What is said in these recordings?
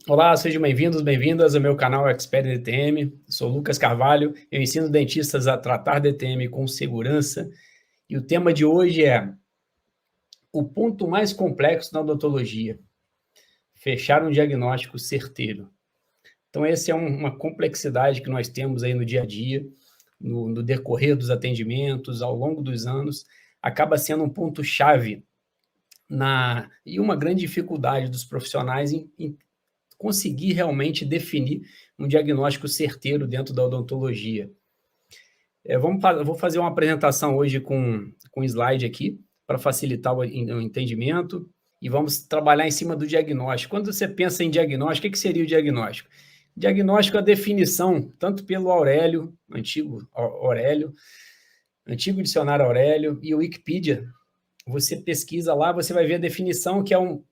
Olá, sejam bem-vindos, bem-vindas ao meu canal Expert DTM. Sou Lucas Carvalho, eu ensino dentistas a tratar DTM com segurança e o tema de hoje é o ponto mais complexo na odontologia, fechar um diagnóstico certeiro. Então, essa é uma complexidade que nós temos aí no dia a dia, no decorrer dos atendimentos, ao longo dos anos, acaba sendo um ponto-chave e uma grande dificuldade dos profissionais em conseguir realmente definir um diagnóstico certeiro dentro da odontologia. Vou fazer uma apresentação hoje com slide aqui, para facilitar o entendimento, e vamos trabalhar em cima do diagnóstico. Quando você pensa em diagnóstico, o que seria o diagnóstico? Diagnóstico é a definição, tanto pelo Aurélio, antigo dicionário Aurélio, e o Wikipedia. Você pesquisa lá, você vai ver a definição, que é um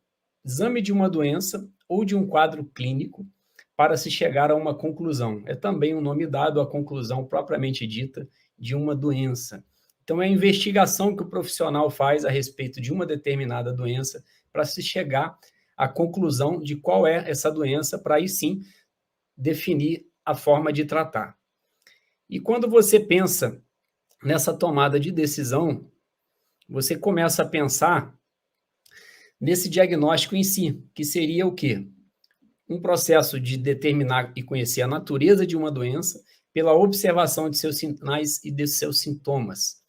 exame de uma doença ou de um quadro clínico para se chegar a uma conclusão. É também um nome dado à conclusão propriamente dita de uma doença. Então, é a investigação que o profissional faz a respeito de uma determinada doença para se chegar à conclusão de qual é essa doença, para aí sim definir a forma de tratar. E quando você pensa nessa tomada de decisão, você começa a pensar nesse diagnóstico em si, que seria o quê? Um processo de determinar e conhecer a natureza de uma doença pela observação de seus sinais e de seus sintomas.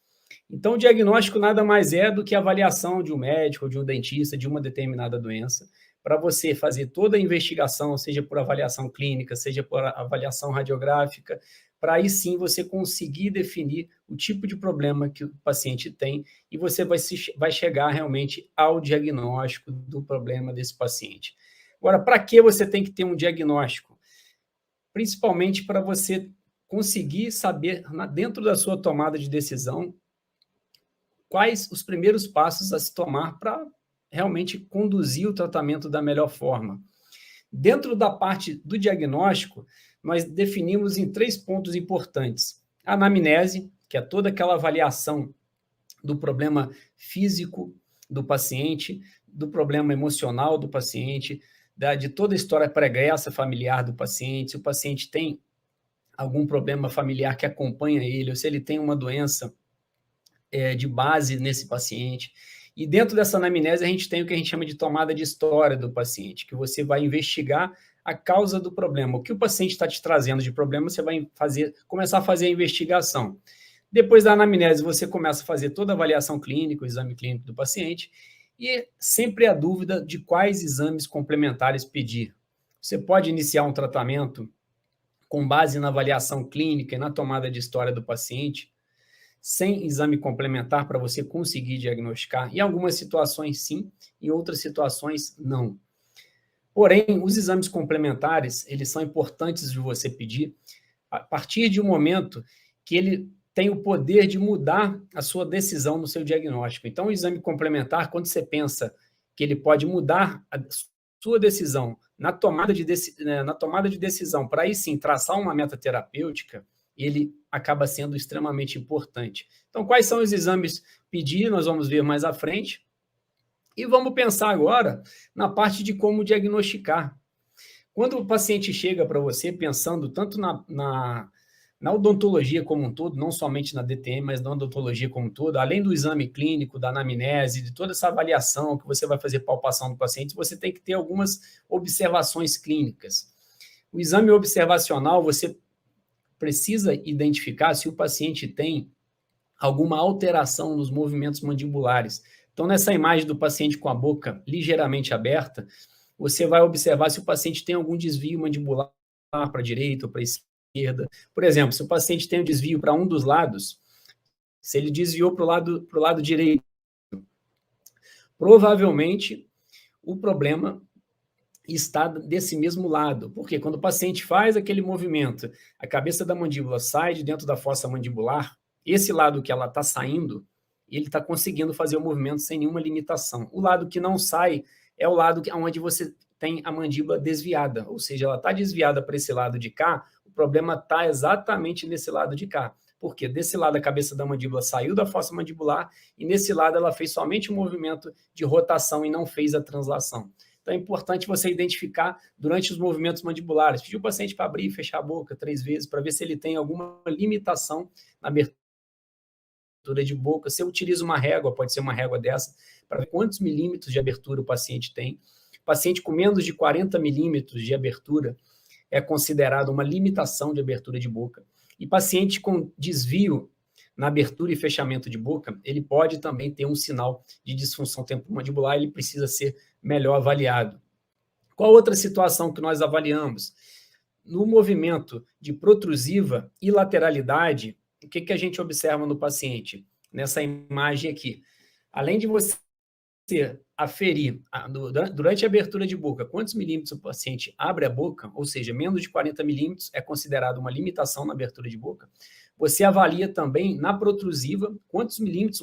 Então, o diagnóstico nada mais é do que a avaliação de um médico ou de um dentista de uma determinada doença, para você fazer toda a investigação, seja por avaliação clínica, seja por avaliação radiográfica, para aí sim você conseguir definir o tipo de problema que o paciente tem e você vai chegar realmente ao diagnóstico do problema desse paciente. Agora, para que você tem que ter um diagnóstico? Principalmente para você conseguir saber, dentro da sua tomada de decisão, quais os primeiros passos a se tomar para realmente conduzir o tratamento da melhor forma. Dentro da parte do diagnóstico, nós definimos em 3 pontos importantes. A anamnese, que é toda aquela avaliação do problema físico do paciente, do problema emocional do paciente, de toda a história pregressa familiar do paciente, se o paciente tem algum problema familiar que acompanha ele, ou se ele tem uma doença de base nesse paciente. E dentro dessa anamnese, a gente tem o que a gente chama de tomada de história do paciente, que você vai investigar a causa do problema. O que o paciente está te trazendo de problema, você vai começar a fazer a investigação. Depois da anamnese, você começa a fazer toda a avaliação clínica, o exame clínico do paciente, e sempre a dúvida de quais exames complementares pedir. Você pode iniciar um tratamento com base na avaliação clínica e na tomada de história do paciente, sem exame complementar para você conseguir diagnosticar. Em algumas situações, sim, em outras situações, não. Porém, os exames complementares, eles são importantes de você pedir a partir de um momento que ele tem o poder de mudar a sua decisão no seu diagnóstico. Então, o exame complementar, quando você pensa que ele pode mudar a sua decisão na tomada de decisão, para aí sim traçar uma meta terapêutica, ele acaba sendo extremamente importante. Então, quais são os exames pedir? Nós vamos ver mais à frente. E vamos pensar agora na parte de como diagnosticar. Quando o paciente chega para você pensando tanto na odontologia como um todo, não somente na DTM, mas na odontologia como um todo, além do exame clínico, da anamnese, de toda essa avaliação que você vai fazer palpação do paciente, você tem que ter algumas observações clínicas. O exame observacional, você precisa identificar se o paciente tem alguma alteração nos movimentos mandibulares. Então, nessa imagem do paciente com a boca ligeiramente aberta, você vai observar se o paciente tem algum desvio mandibular para a direita ou para a esquerda. Por exemplo, se o paciente tem um desvio para um dos lados, se ele desviou para o lado direito, provavelmente o problema está desse mesmo lado. Porque quando o paciente faz aquele movimento, a cabeça da mandíbula sai de dentro da fossa mandibular, esse lado que ela está saindo, ele está conseguindo fazer o movimento sem nenhuma limitação. O lado que não sai é o lado onde você tem a mandíbula desviada, ou seja, ela está desviada para esse lado de cá, o problema está exatamente nesse lado de cá. Porque desse lado a cabeça da mandíbula saiu da fossa mandibular e nesse lado ela fez somente um movimento de rotação e não fez a translação. Então, é importante você identificar durante os movimentos mandibulares. Pedir o paciente para abrir e fechar a boca 3 vezes, para ver se ele tem alguma limitação na abertura de boca. Se eu utilizo uma régua, pode ser uma régua dessa, para ver quantos milímetros de abertura o paciente tem. Paciente com menos de 40 milímetros de abertura é considerado uma limitação de abertura de boca. E paciente com desvio na abertura e fechamento de boca, ele pode também ter um sinal de disfunção temporomandibular, ele precisa ser melhor avaliado. Qual outra situação que nós avaliamos? No movimento de protrusiva e lateralidade, o que a gente observa no paciente? Nessa imagem aqui. Além de você aferir durante a abertura de boca quantos milímetros o paciente abre a boca, ou seja, menos de 40 milímetros é considerado uma limitação na abertura de boca, você avalia também na protrusiva quantos milímetros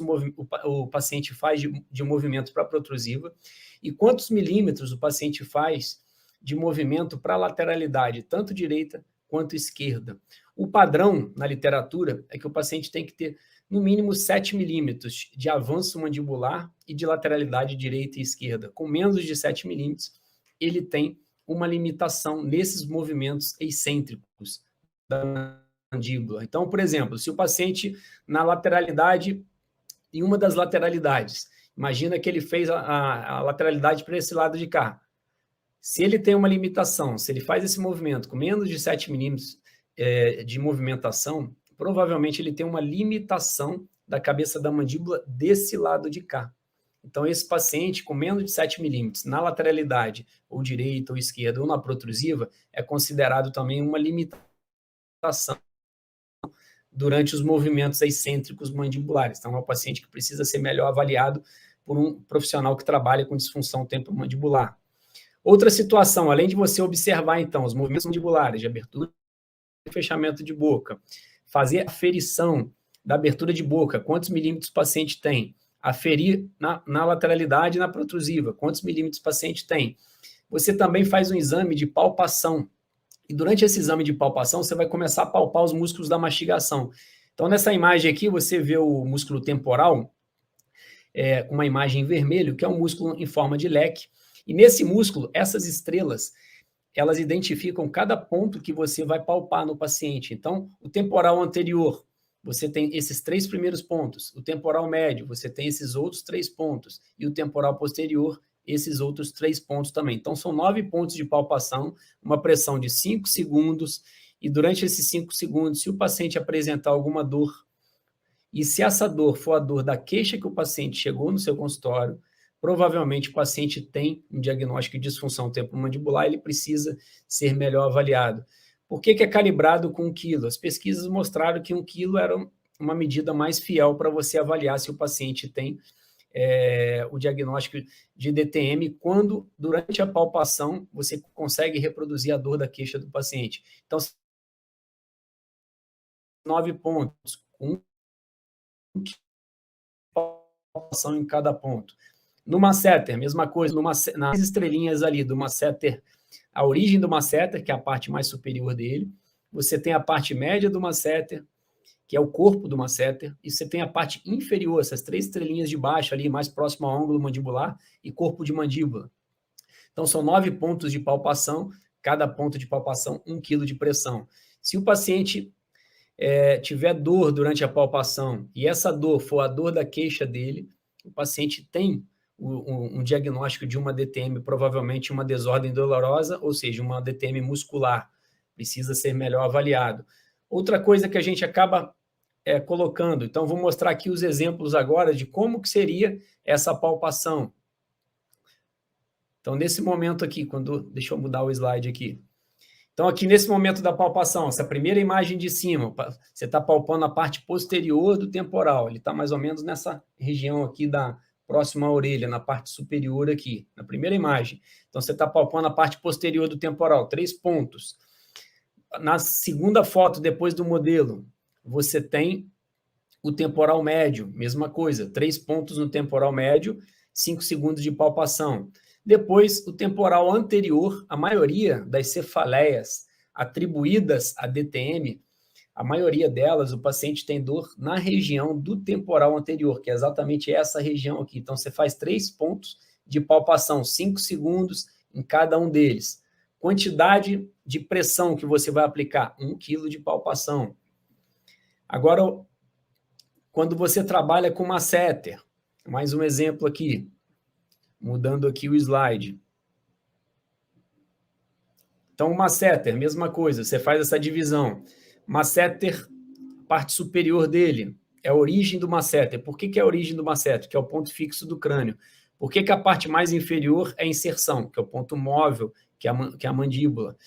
o paciente faz de movimento para a protrusiva e quantos milímetros o paciente faz de movimento para a lateralidade, tanto direita quanto esquerda. O padrão na literatura é que o paciente tem que ter no mínimo 7 milímetros de avanço mandibular e de lateralidade direita e esquerda. Com menos de 7 milímetros, ele tem uma limitação nesses movimentos excêntricos da mandíbula. Então, por exemplo, se o paciente na lateralidade, em uma das lateralidades, imagina que ele fez a lateralidade para esse lado de cá. Se ele tem uma limitação, se ele faz esse movimento com menos de 7 milímetros de movimentação, provavelmente ele tem uma limitação da cabeça da mandíbula desse lado de cá. Então, esse paciente com menos de 7 milímetros na lateralidade, ou direita ou esquerda, ou na protrusiva, é considerado também uma limitação durante os movimentos excêntricos mandibulares. Então, é um paciente que precisa ser melhor avaliado por um profissional que trabalha com disfunção temporomandibular. Outra situação, além de você observar, então, os movimentos mandibulares de abertura e fechamento de boca, fazer aferição da abertura de boca, quantos milímetros o paciente tem, aferir na lateralidade e na protrusiva, quantos milímetros o paciente tem. Você também faz um exame de palpação, e durante esse exame de palpação, você vai começar a palpar os músculos da mastigação. Então, nessa imagem aqui, você vê o músculo temporal, com uma imagem em vermelho, que é um músculo em forma de leque, e nesse músculo, essas estrelas, elas identificam cada ponto que você vai palpar no paciente. Então, o temporal anterior, você tem esses 3 primeiros pontos. O temporal médio, você tem esses outros 3 pontos. E o temporal posterior, esses outros 3 pontos também. Então, são 9 pontos de palpação, uma pressão de 5 segundos. E durante esses 5 segundos, se o paciente apresentar alguma dor, e se essa dor for a dor da queixa que o paciente chegou no seu consultório, provavelmente o paciente tem um diagnóstico de disfunção temporomandibular, ele precisa ser melhor avaliado. Por que é calibrado com 1 quilo? As pesquisas mostraram que 1 quilo era uma medida mais fiel para você avaliar se o paciente tem o diagnóstico de DTM, quando, durante a palpação, você consegue reproduzir a dor da queixa do paciente. Então, 9 pontos, com 1 palpação em cada ponto. No masseter, mesma coisa, nas estrelinhas ali do masseter, a origem do masseter, que é a parte mais superior dele, você tem a parte média do masseter, que é o corpo do masseter, e você tem a parte inferior, essas 3 estrelinhas de baixo ali, mais próximo ao ângulo mandibular, e corpo de mandíbula. Então, são 9 pontos de palpação, cada ponto de palpação, 1 quilo de pressão. Se o paciente tiver dor durante a palpação, e essa dor for a dor da queixa dele, o paciente tem um diagnóstico de uma DTM, provavelmente uma desordem dolorosa, ou seja, uma DTM muscular, precisa ser melhor avaliado. Outra coisa que a gente acaba colocando, então vou mostrar aqui os exemplos agora de como que seria essa palpação. Então, nesse momento aqui, deixa eu mudar o slide aqui. Então, aqui nesse momento da palpação, essa primeira imagem de cima, você está palpando a parte posterior do temporal, ele está mais ou menos nessa região aqui próxima à orelha, na parte superior aqui, na primeira imagem. Então, você está palpando a parte posterior do temporal, 3 pontos. Na segunda foto, depois do modelo, você tem o temporal médio, mesma coisa, 3 pontos no temporal médio, 5 segundos de palpação. Depois, o temporal anterior, a maioria das cefaleias atribuídas à DTM, a maioria delas, o paciente tem dor na região do temporal anterior, que é exatamente essa região aqui. Então, você faz 3 pontos de palpação, 5 segundos em cada um deles. Quantidade de pressão que você vai aplicar, 1 quilo de palpação. Agora, quando você trabalha com masseter, mais um exemplo aqui, mudando aqui o slide. Então, o masseter, mesma coisa, você faz essa divisão. Masseter, parte superior dele, é a origem do masseter. Por que é a origem do masseter? Que é o ponto fixo do crânio. Por que a parte mais inferior é a inserção? Que é o ponto móvel, que é a mandíbula.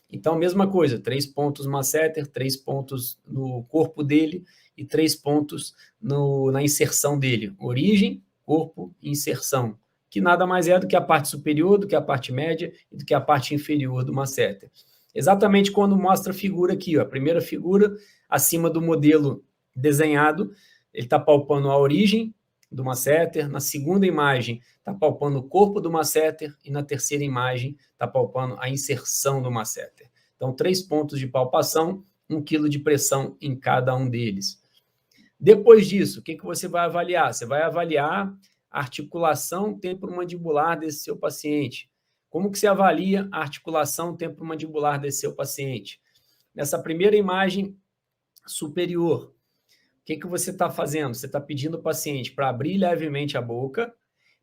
Então, mesma coisa, 3 pontos masseter, 3 pontos no corpo dele e 3 pontos na inserção dele. Origem, corpo e inserção, que nada mais é do que a parte superior, do que a parte média e do que a parte inferior do masseter. Exatamente quando mostra a figura aqui, ó, a primeira figura, acima do modelo desenhado, ele está palpando a origem do masseter, na segunda imagem está palpando o corpo do masseter e na terceira imagem está palpando a inserção do masseter. Então, 3 pontos de palpação, 1 quilo de pressão em cada um deles. Depois disso, o que você vai avaliar? Você vai avaliar a articulação temporomandibular desse seu paciente. Como que você avalia a articulação temporomandibular desse seu paciente? Nessa primeira imagem superior, o que você está fazendo? Você está pedindo ao paciente para abrir levemente a boca,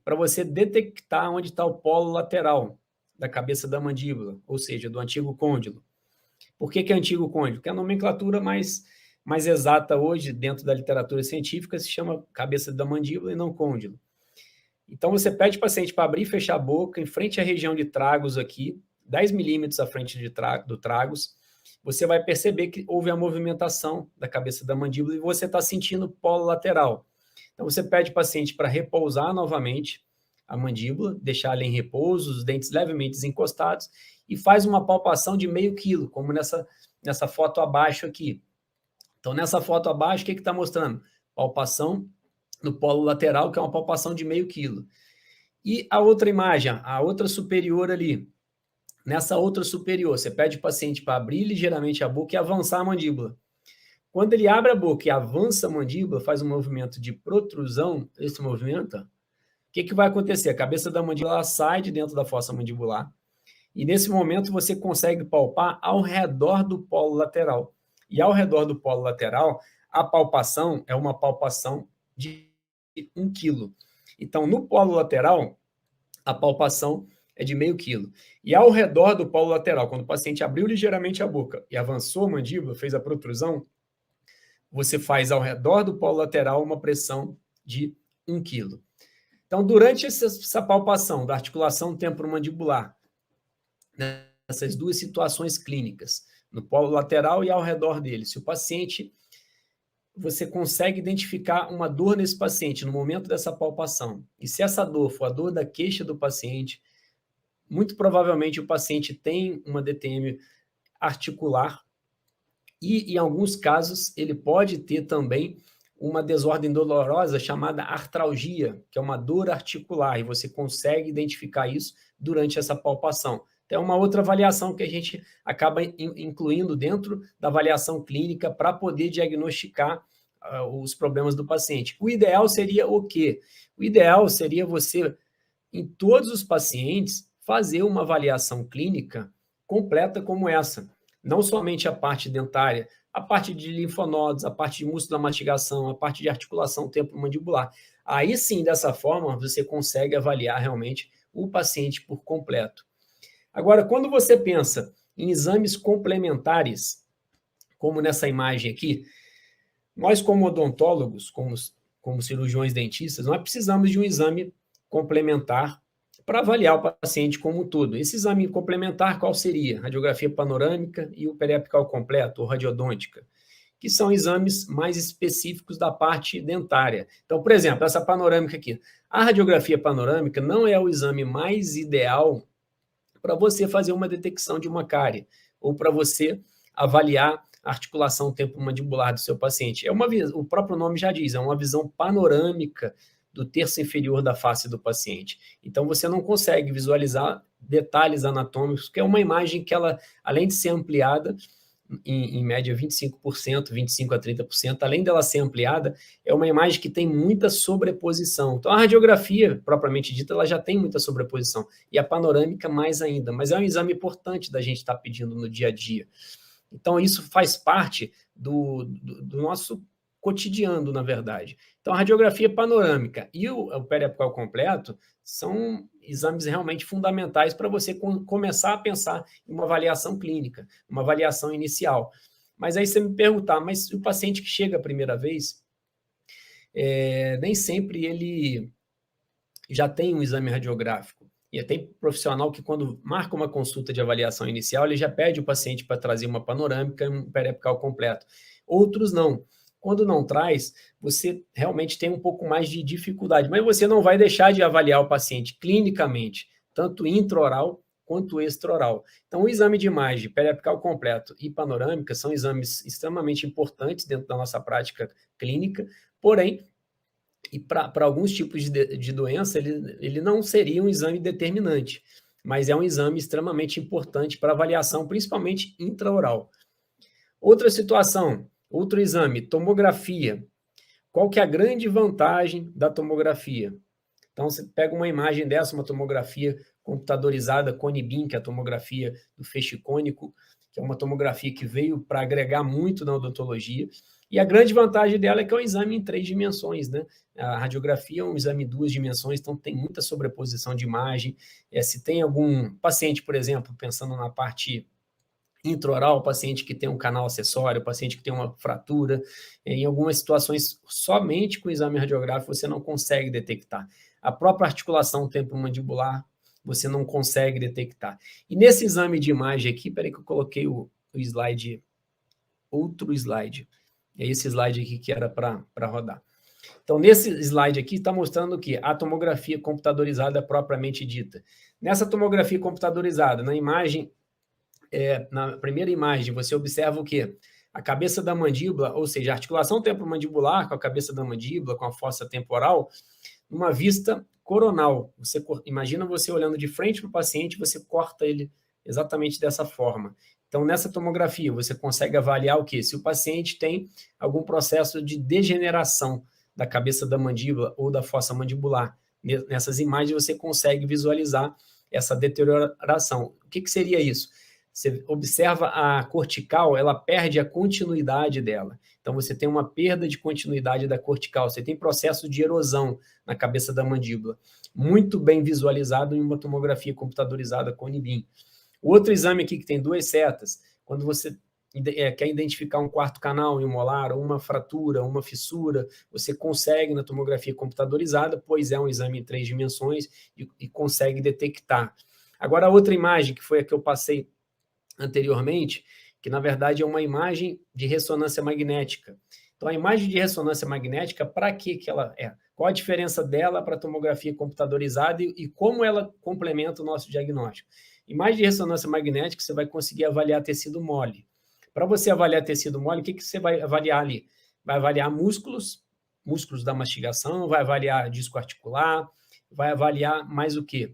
para você detectar onde está o polo lateral da cabeça da mandíbula, ou seja, do antigo côndilo. Por que é antigo côndilo? Porque a nomenclatura mais exata hoje, dentro da literatura científica, se chama cabeça da mandíbula e não côndilo. Então, você pede ao paciente para abrir e fechar a boca, em frente à região de tragos aqui, 10 milímetros à frente do tragos, você vai perceber que houve a movimentação da cabeça da mandíbula e você está sentindo o polo lateral. Então, você pede ao paciente para repousar novamente a mandíbula, deixar ela em repouso, os dentes levemente desencostados, e faz uma palpação de meio quilo, como nessa foto abaixo aqui. Então, nessa foto abaixo, o que está mostrando? Palpação no polo lateral, que é uma palpação de meio quilo. E a outra imagem, a outra superior ali, nessa outra superior, você pede ao paciente para abrir ligeiramente a boca e avançar a mandíbula. Quando ele abre a boca e avança a mandíbula, faz um movimento de protrusão, esse movimento, o que vai acontecer? A cabeça da mandíbula sai de dentro da fossa mandibular e nesse momento você consegue palpar ao redor do polo lateral. E ao redor do polo lateral, a palpação é uma palpação de 1 quilo. Então, no polo lateral, a palpação é de meio quilo. E ao redor do polo lateral, quando o paciente abriu ligeiramente a boca e avançou a mandíbula, fez a protrusão, você faz ao redor do polo lateral uma pressão de 1 quilo. Então, durante essa palpação da articulação temporomandibular, nessas duas situações clínicas, no polo lateral e ao redor dele, se o paciente, você consegue identificar uma dor nesse paciente no momento dessa palpação, e se essa dor for a dor da queixa do paciente, muito provavelmente o paciente tem uma DTM articular e, em alguns casos, ele pode ter também uma desordem dolorosa chamada artralgia, que é uma dor articular, e você consegue identificar isso durante essa palpação. Então, é uma outra avaliação que a gente acaba incluindo dentro da avaliação clínica para poder diagnosticar os problemas do paciente. O ideal seria o quê? O ideal seria você, em todos os pacientes, fazer uma avaliação clínica completa como essa. Não somente a parte dentária, a parte de linfonodos, a parte de músculo da mastigação, a parte de articulação temporomandibular. Aí sim, dessa forma, você consegue avaliar realmente o paciente por completo. Agora, quando você pensa em exames complementares, como nessa imagem aqui, nós como odontólogos, como cirurgiões dentistas, nós precisamos de um exame complementar para avaliar o paciente como um todo. Esse exame complementar, qual seria? Radiografia panorâmica e o periapical completo, ou radiodôntica, que são exames mais específicos da parte dentária. Então, por exemplo, essa panorâmica aqui. A radiografia panorâmica não é o exame mais ideal para você fazer uma detecção de uma cárie, ou para você avaliar a articulação temporomandibular do seu paciente. O próprio nome já diz, é uma visão panorâmica do terço inferior da face do paciente. Então, você não consegue visualizar detalhes anatômicos, que é uma imagem que ela, além de ser ampliada em média 25%, 25% a 30%, além dela ser ampliada, é uma imagem que tem muita sobreposição. Então, a radiografia, propriamente dita, ela já tem muita sobreposição, e a panorâmica mais ainda, mas é um exame importante da gente estar pedindo no dia a dia. Então, isso faz parte do nosso cotidiano, na verdade. Então, a radiografia panorâmica e o periapical completo são exames realmente fundamentais para você começar a pensar em uma avaliação clínica, uma avaliação inicial. Mas aí você me perguntar, mas o paciente que chega a primeira vez, nem sempre ele já tem um exame radiográfico. E tem profissional que, quando marca uma consulta de avaliação inicial, ele já pede o paciente para trazer uma panorâmica e um periapical completo. Outros não. Quando não traz, você realmente tem um pouco mais de dificuldade, mas você não vai deixar de avaliar o paciente clinicamente, tanto intraoral quanto extraoral. Então, o exame de imagem, periapical completo e panorâmica são exames extremamente importantes dentro da nossa prática clínica, porém, e para alguns tipos de doença, ele não seria um exame determinante, mas é um exame extremamente importante para avaliação, principalmente intraoral. Outra situação, outro exame, tomografia. Qual que é a grande vantagem da tomografia? Então, você pega uma imagem dessa, uma tomografia computadorizada, Cone-Beam, que é a tomografia do feixe cônico, que é uma tomografia que veio para agregar muito na odontologia, e a grande vantagem dela é que é um exame em 3 dimensões, né? A radiografia é um exame em 2 dimensões, então tem muita sobreposição de imagem. Se tem algum paciente, por exemplo, pensando na parte intraoral, paciente que tem um canal acessório, paciente que tem uma fratura, em algumas situações, somente com o exame radiográfico você não consegue detectar. A própria articulação temporomandibular você não consegue detectar. E nesse exame de imagem aqui, peraí que eu coloquei o slide, outro slide. É esse slide aqui que era para rodar. Então, nesse slide aqui, está mostrando que a tomografia computadorizada propriamente dita. Nessa tomografia computadorizada, na imagem, na primeira imagem, você observa o quê? A cabeça da mandíbula, ou seja, a articulação temporomandibular com a cabeça da mandíbula, com a fossa temporal, numa vista coronal. Imagina você olhando de frente para o paciente, você corta ele exatamente dessa forma. Então, nessa tomografia, você consegue avaliar o quê? Se o paciente tem algum processo de degeneração da cabeça da mandíbula ou da fossa mandibular. Nessas imagens, você consegue visualizar essa deterioração. O que seria isso? Você observa a cortical, ela perde a continuidade dela. Então, você tem uma perda de continuidade da cortical, você tem processo de erosão na cabeça da mandíbula, muito bem visualizado em uma tomografia computadorizada Cone-Beam. O outro exame aqui que tem 2 setas, quando você quer identificar um quarto canal em um molar, ou uma fratura, uma fissura, você consegue na tomografia computadorizada, pois é um exame em 3 dimensões e consegue detectar. Agora, a outra imagem, que foi a que eu passei anteriormente, que na verdade é uma imagem de ressonância magnética. Então, a imagem de ressonância magnética, para que ela é? Qual a diferença dela para a tomografia computadorizada e como ela complementa o nosso diagnóstico? Imagem de ressonância magnética, você vai conseguir avaliar tecido mole. Para você avaliar tecido mole, o que você vai avaliar ali? Vai avaliar músculos da mastigação, vai avaliar disco articular, vai avaliar mais o quê?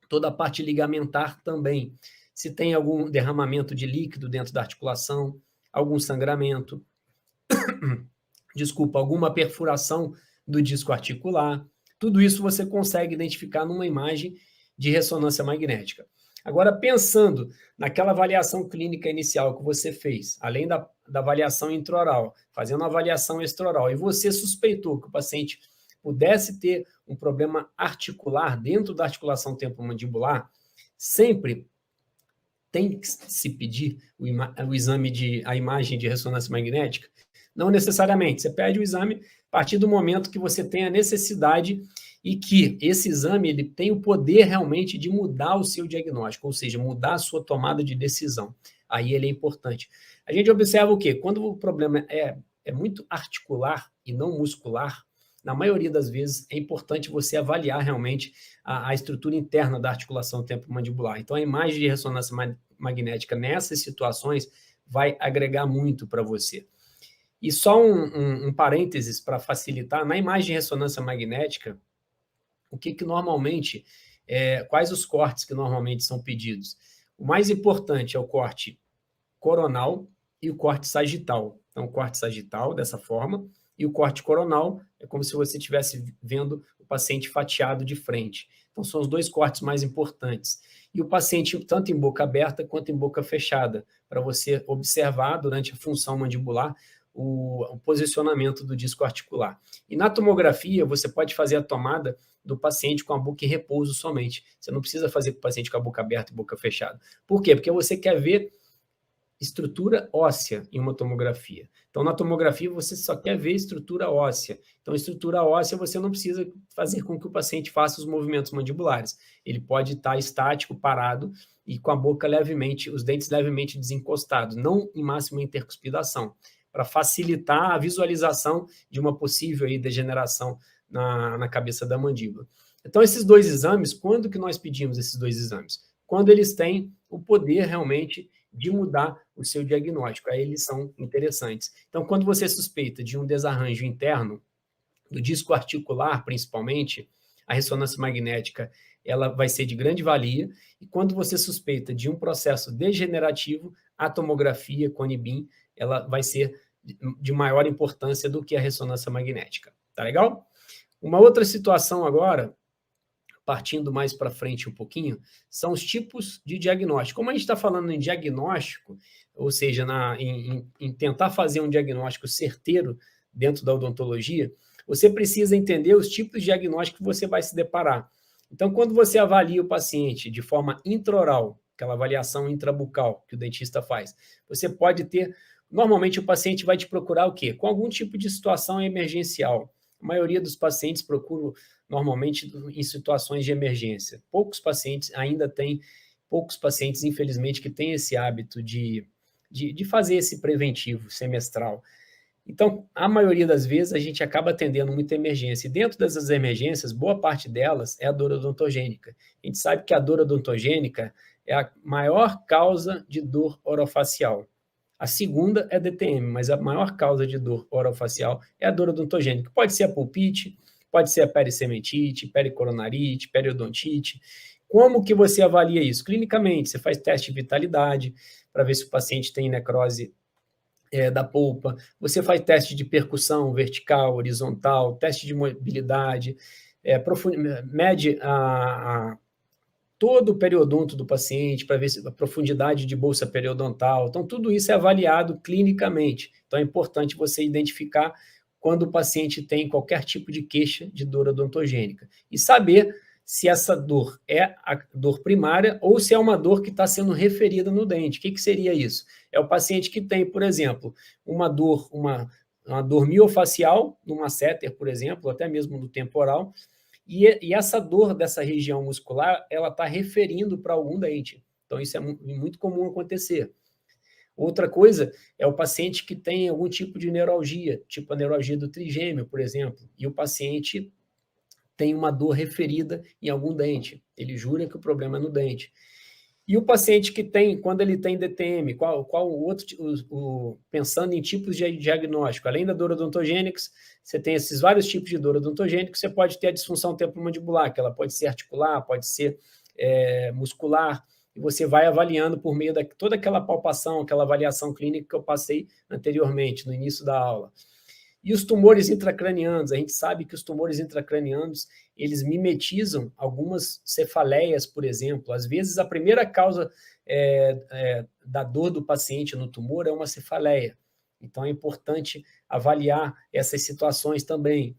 Toda a parte ligamentar também. Se tem algum derramamento de líquido dentro da articulação, algum sangramento, alguma perfuração do disco articular. Tudo isso você consegue identificar numa imagem de ressonância magnética. Agora, pensando naquela avaliação clínica inicial que você fez, além da avaliação intraoral, fazendo a avaliação extraoral, e você suspeitou que o paciente pudesse ter um problema articular dentro da articulação temporomandibular, sempre tem que se pedir o exame a imagem de ressonância magnética? Não necessariamente. Você pede o exame a partir do momento que você tem a necessidade e que esse exame ele tem o poder realmente de mudar o seu diagnóstico, ou seja, mudar a sua tomada de decisão. Aí ele é importante. A gente observa o quê? Quando o problema é muito articular e não muscular, na maioria das vezes é importante você avaliar realmente a estrutura interna da articulação temporomandibular. Então, a imagem de ressonância magnética nessas situações vai agregar muito para você. E só um parênteses para facilitar, na imagem de ressonância magnética, o que normalmente, quais os cortes que normalmente são pedidos? O mais importante é o corte coronal, e o corte sagital. Então, o corte sagital, dessa forma, e o corte coronal é como se você estivesse vendo o paciente fatiado de frente. Então, são os dois cortes mais importantes. E o paciente, tanto em boca aberta quanto em boca fechada, para você observar durante a função mandibular o posicionamento do disco articular. E na tomografia, você pode fazer a tomada do paciente com a boca em repouso somente. Você não precisa fazer com o paciente com a boca aberta e boca fechada. Por quê? Porque você quer ver estrutura óssea em uma tomografia. Então, na tomografia, você só quer ver estrutura óssea. Então, estrutura óssea, você não precisa fazer com que o paciente faça os movimentos mandibulares. Ele pode estar estático, parado, e com a boca levemente, os dentes levemente desencostados, não em máxima intercuspidação, para facilitar a visualização de uma possível aí, degeneração na cabeça da mandíbula. Então, esses dois exames, quando que nós pedimos esses dois exames? Quando eles têm o poder realmente de mudar o seu diagnóstico. Aí eles são interessantes. Então, quando você suspeita de um desarranjo interno, do disco articular, principalmente, a ressonância magnética ela vai ser de grande valia. E quando você suspeita de um processo degenerativo, a tomografia com Nibin ela vai ser de maior importância do que a ressonância magnética. Tá legal? Uma outra situação agora, partindo mais para frente um pouquinho, são os tipos de diagnóstico. Como a gente está falando em diagnóstico, ou seja, em tentar fazer um diagnóstico certeiro dentro da odontologia, você precisa entender os tipos de diagnóstico que você vai se deparar. Então, quando você avalia o paciente de forma intraoral, aquela avaliação intrabucal que o dentista faz, você pode ter... Normalmente, o paciente vai te procurar o quê? Com algum tipo de situação emergencial. A maioria dos pacientes procuram normalmente em situações de emergência. Poucos pacientes, infelizmente, que têm esse hábito de fazer esse preventivo semestral. Então, a maioria das vezes, a gente acaba atendendo muita emergência. E dentro dessas emergências, boa parte delas é a dor odontogênica. A gente sabe que a dor odontogênica é a maior causa de dor orofacial. A segunda é DTM, mas a maior causa de dor orofacial é a dor odontogênica. Pode ser a pulpite, pode ser a pericementite, pericoronarite, periodontite. Como que você avalia isso? Clinicamente, você faz teste de vitalidade para ver se o paciente tem necrose da polpa, você faz teste de percussão vertical, horizontal, teste de mobilidade, mede todo o periodonto do paciente para ver a profundidade de bolsa periodontal. Então, tudo isso é avaliado clinicamente. Então, é importante você identificar quando o paciente tem qualquer tipo de queixa de dor odontogênica e saber se essa dor é a dor primária ou se é uma dor que está sendo referida no dente. O que seria isso? É o paciente que tem, por exemplo, uma dor miofacial, no masseter, por exemplo, ou até mesmo no temporal, e essa dor dessa região muscular, ela está referindo para algum dente. Então, isso é muito comum acontecer. Outra coisa é o paciente que tem algum tipo de neuralgia, tipo a neuralgia do trigêmeo, por exemplo, e o paciente tem uma dor referida em algum dente. Ele jura que o problema é no dente. E o paciente que tem, quando ele tem DTM, qual o outro, pensando em tipos de diagnóstico, além da dor odontogênica, você tem esses vários tipos de dor odontogênica, você pode ter a disfunção temporomandibular, que ela pode ser articular, pode ser muscular, e você vai avaliando por meio de toda aquela palpação, aquela avaliação clínica que eu passei anteriormente, no início da aula. E os tumores intracranianos, a gente sabe que os tumores intracranianos, eles mimetizam algumas cefaleias, por exemplo. Às vezes, a primeira causa da dor do paciente no tumor é uma cefaleia. Então, é importante avaliar essas situações também.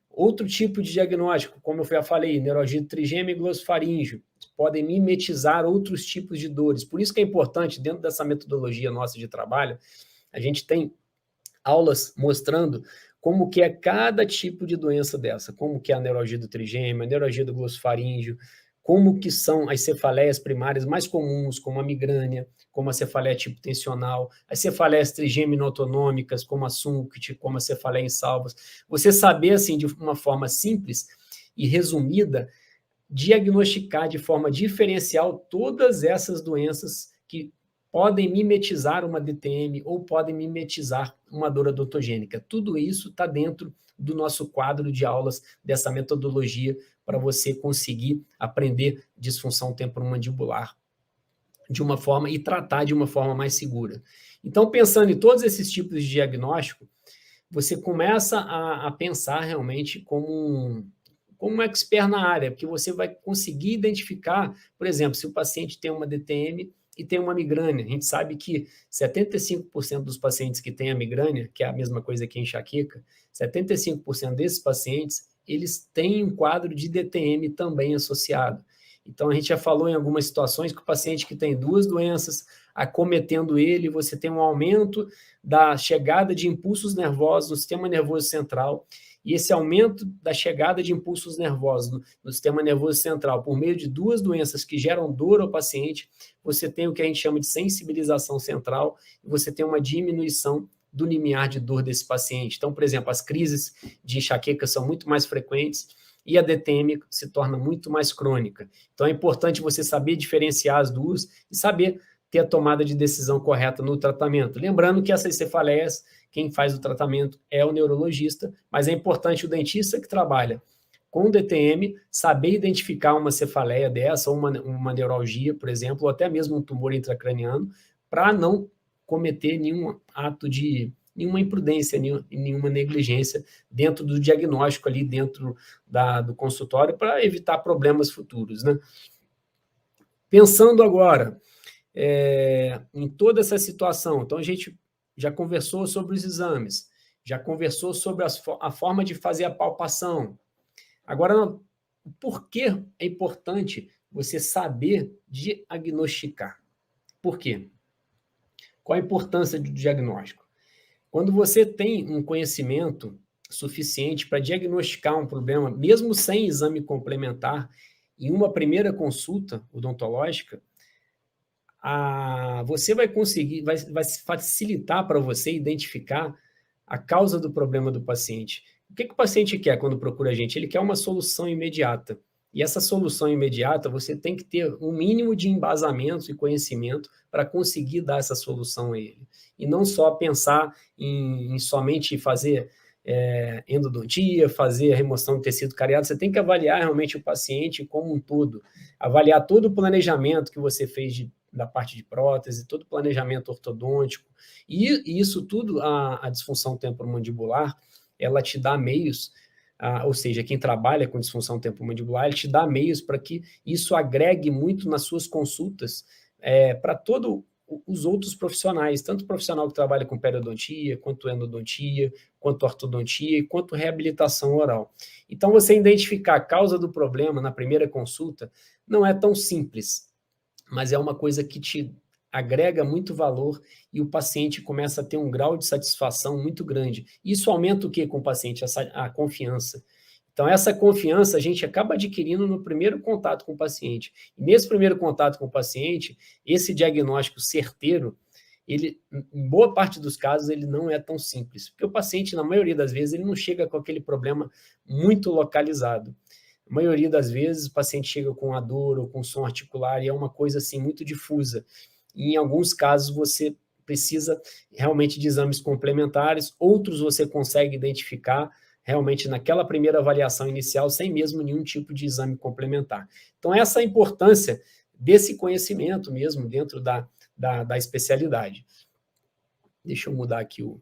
Outro tipo de diagnóstico, como eu já falei, neuralgia do trigêmeo e glossofaríngeo, podem mimetizar outros tipos de dores. Por isso que é importante, dentro dessa metodologia nossa de trabalho, a gente tem aulas mostrando como que é cada tipo de doença dessa, como que é a neuralgia do trigêmeo, a neuralgia do glossofaríngeo, como que são as cefaleias primárias mais comuns, como a migrânia, como a cefaleia tipo tensional, as cefaleias trigêmeo-autonômicas, como a Sunkt, como a cefaleia em salvas. Você saber, assim, de uma forma simples e resumida, diagnosticar de forma diferencial todas essas doenças que podem mimetizar uma DTM ou podem mimetizar uma dor odontogênica. Tudo isso está dentro do nosso quadro de aulas dessa metodologia para você conseguir aprender disfunção temporomandibular de uma forma e tratar de uma forma mais segura. Então, pensando em todos esses tipos de diagnóstico, você começa a pensar realmente como um expert na área, porque você vai conseguir identificar, por exemplo, se o paciente tem uma DTM e tem uma migrânia. A gente sabe que 75% dos pacientes que têm a migrânia, que é a mesma coisa que a enxaqueca, 75% desses pacientes, eles têm um quadro de DTM também associado. Então, a gente já falou em algumas situações que o paciente que tem duas doenças acometendo ele, você tem um aumento da chegada de impulsos nervosos no sistema nervoso central, e esse aumento da chegada de impulsos nervosos no sistema nervoso central por meio de duas doenças que geram dor ao paciente, você tem o que a gente chama de sensibilização central, e você tem uma diminuição do limiar de dor desse paciente. Então, por exemplo, as crises de enxaqueca são muito mais frequentes, e a DTM se torna muito mais crônica. Então, é importante você saber diferenciar as duas e saber ter a tomada de decisão correta no tratamento. Lembrando que essas cefaleias, quem faz o tratamento é o neurologista, mas é importante o dentista que trabalha com DTM saber identificar uma cefaleia dessa, ou uma neuralgia, por exemplo, ou até mesmo um tumor intracraniano, para não cometer nenhum ato de nenhuma imprudência, nenhuma negligência dentro do diagnóstico ali, dentro do consultório, para evitar problemas futuros, né? Pensando agora em toda essa situação, então a gente já conversou sobre os exames, já conversou sobre a forma de fazer a palpação. Agora, por que é importante você saber diagnosticar? Por quê? Qual a importância do diagnóstico? Quando você tem um conhecimento suficiente para diagnosticar um problema, mesmo sem exame complementar, em uma primeira consulta odontológica, você vai conseguir, vai facilitar para você identificar a causa do problema do paciente. O que o paciente quer quando procura a gente? Ele quer uma solução imediata. E essa solução imediata, você tem que ter um mínimo de embasamento e conhecimento para conseguir dar essa solução a ele. E não só pensar em somente fazer endodontia, fazer a remoção do tecido cariado, você tem que avaliar realmente o paciente como um todo, avaliar todo o planejamento que você fez da parte de prótese, todo o planejamento ortodôntico, e isso tudo, a disfunção temporomandibular, ela te dá meios, ou seja, quem trabalha com disfunção temporomandibular, ele te dá meios para que isso agregue muito nas suas consultas para todos os outros profissionais, tanto o profissional que trabalha com periodontia, quanto endodontia, quanto ortodontia, quanto reabilitação oral. Então, você identificar a causa do problema na primeira consulta não é tão simples, mas é uma coisa que te agrega muito valor e o paciente começa a ter um grau de satisfação muito grande. Isso aumenta o que com o paciente? A confiança. Então, essa confiança a gente acaba adquirindo no primeiro contato com o paciente. E nesse primeiro contato com o paciente, esse diagnóstico certeiro, ele, em boa parte dos casos, ele não é tão simples, porque o paciente, na maioria das vezes, ele não chega com aquele problema muito localizado. A maioria das vezes, o paciente chega com a dor ou com som articular e é uma coisa assim muito difusa. E, em alguns casos, você precisa realmente de exames complementares, outros você consegue identificar realmente naquela primeira avaliação inicial, sem mesmo nenhum tipo de exame complementar. Então, essa é a importância desse conhecimento mesmo dentro da especialidade. Deixa eu mudar aqui o...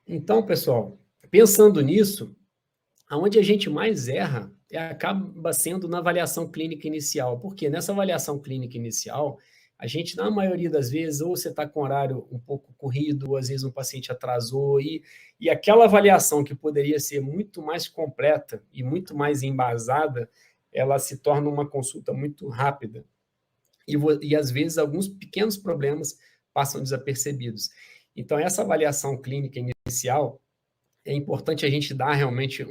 Então, pessoal, pensando nisso, aonde a gente mais erra acaba sendo na avaliação clínica inicial. Por quê? Nessa avaliação clínica inicial, a gente, na maioria das vezes, ou você está com horário um pouco corrido, ou às vezes um paciente atrasou, e aquela avaliação que poderia ser muito mais completa e muito mais embasada, ela se torna uma consulta muito rápida. E às vezes, alguns pequenos problemas passam desapercebidos. Então, essa avaliação clínica inicial, é importante a gente dar realmente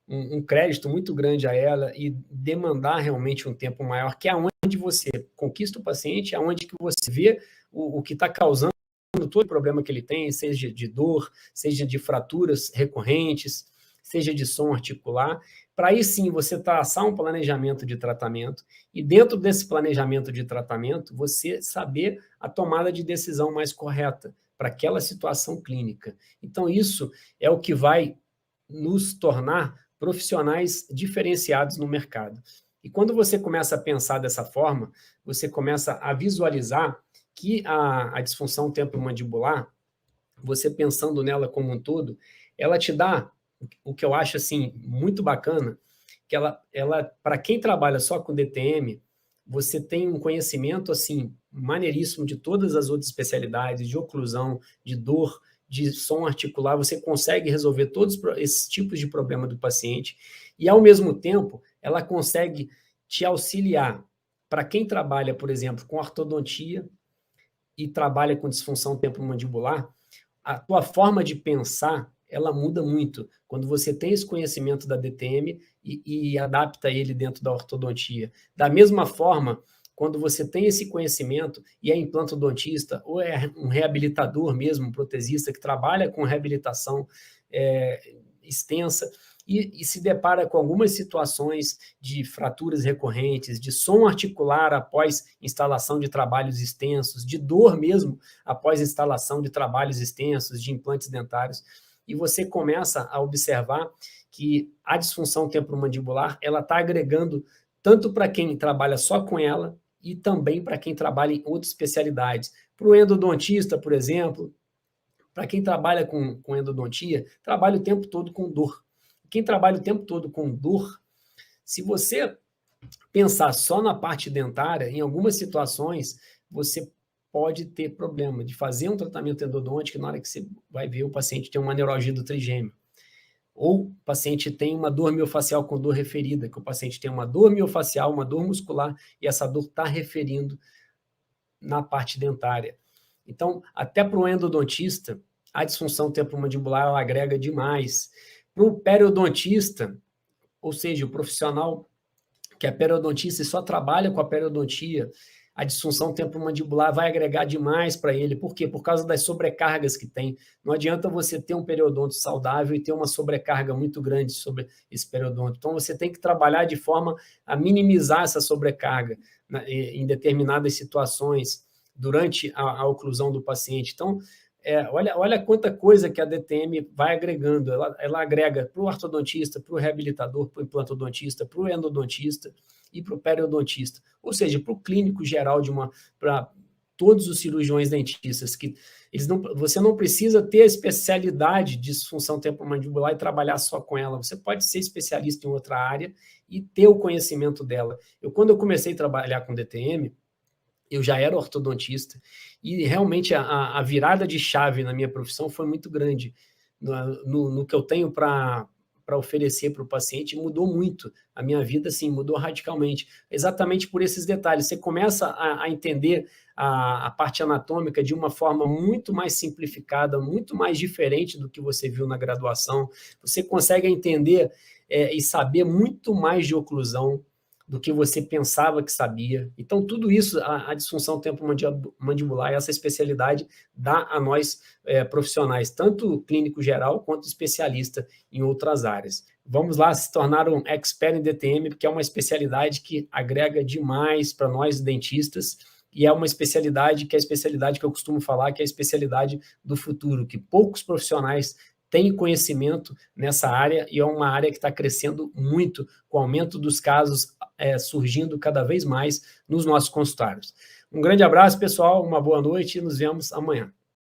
um crédito muito grande a ela e demandar realmente um tempo maior, que é onde você conquista o paciente, é onde que você vê o que está causando todo o problema que ele tem, seja de dor, seja de fraturas recorrentes, seja de som articular, para aí sim você traçar um planejamento de tratamento e dentro desse planejamento de tratamento você saber a tomada de decisão mais correta para aquela situação clínica. Então isso é o que vai nos tornar profissionais diferenciados no mercado. E quando você começa a pensar dessa forma, você começa a visualizar que a disfunção temporomandibular, você pensando nela como um todo, ela te dá o que eu acho assim muito bacana, que ela para quem trabalha só com DTM, você tem um conhecimento assim maneiríssimo de todas as outras especialidades, de oclusão, de dor, de som articular, você consegue resolver todos esses tipos de problema do paciente e ao mesmo tempo ela consegue te auxiliar. Para quem trabalha, por exemplo, com ortodontia e trabalha com disfunção temporomandibular, a tua forma de pensar, ela muda muito quando você tem esse conhecimento da DTM e adapta ele dentro da ortodontia. Da mesma forma, quando você tem esse conhecimento e é implantodontista ou é um reabilitador mesmo, um protesista que trabalha com reabilitação extensa, e se depara com algumas situações de fraturas recorrentes, de som articular após instalação de trabalhos extensos, de dor mesmo após instalação de trabalhos extensos, de implantes dentários, e você começa a observar que a disfunção temporomandibular ela está agregando tanto para quem trabalha só com ela e também para quem trabalha em outras especialidades. Para o endodontista, por exemplo, para quem trabalha com endodontia, trabalha o tempo todo com dor. Quem trabalha o tempo todo com dor, se você pensar só na parte dentária, em algumas situações, você pode ter problema de fazer um tratamento endodôntico na hora que você vai ver o paciente tem uma neuralgia do trigêmeo. Ou o paciente tem uma dor miofacial com dor referida, que o paciente tem uma dor miofacial, uma dor muscular, e essa dor está referindo na parte dentária. Então, até para o endodontista, a disfunção temporomandibular ela agrega demais. Para o periodontista, ou seja, o profissional que é periodontista e só trabalha com a periodontia, a disfunção temporomandibular vai agregar demais para ele. Por quê? Por causa das sobrecargas que tem. Não adianta você ter um periodonto saudável e ter uma sobrecarga muito grande sobre esse periodonto. Então, você tem que trabalhar de forma a minimizar essa sobrecarga em determinadas situações durante a oclusão do paciente. Então, olha quanta coisa que a DTM vai agregando. Ela agrega para o ortodontista, para o reabilitador, para o implantodontista, para o endodontista e para o periodontista. Ou seja, para o clínico geral para todos os cirurgiões dentistas, que você não precisa ter a especialidade de disfunção temporomandibular e trabalhar só com ela. Você pode ser especialista em outra área e ter o conhecimento dela. Quando eu comecei a trabalhar com DTM, eu já era ortodontista e realmente a virada de chave na minha profissão foi muito grande. No que eu tenho para oferecer para o paciente, mudou muito. A minha vida, sim, mudou radicalmente. Exatamente por esses detalhes. Você começa a entender a parte anatômica de uma forma muito mais simplificada, muito mais diferente do que você viu na graduação. Você consegue entender e saber muito mais de oclusão do que você pensava que sabia. Então, tudo isso, a disfunção temporomandibular, essa especialidade, dá a nós profissionais, tanto clínico geral quanto especialista em outras áreas. Vamos lá se tornar um expert em DTM, porque é uma especialidade que agrega demais para nós dentistas, e é uma especialidade que é a especialidade que eu costumo falar, que é a especialidade do futuro, que poucos profissionais têm conhecimento nessa área, e é uma área que está crescendo muito, com o aumento dos casos surgindo cada vez mais nos nossos consultórios. Um grande abraço, pessoal, uma boa noite e nos vemos amanhã.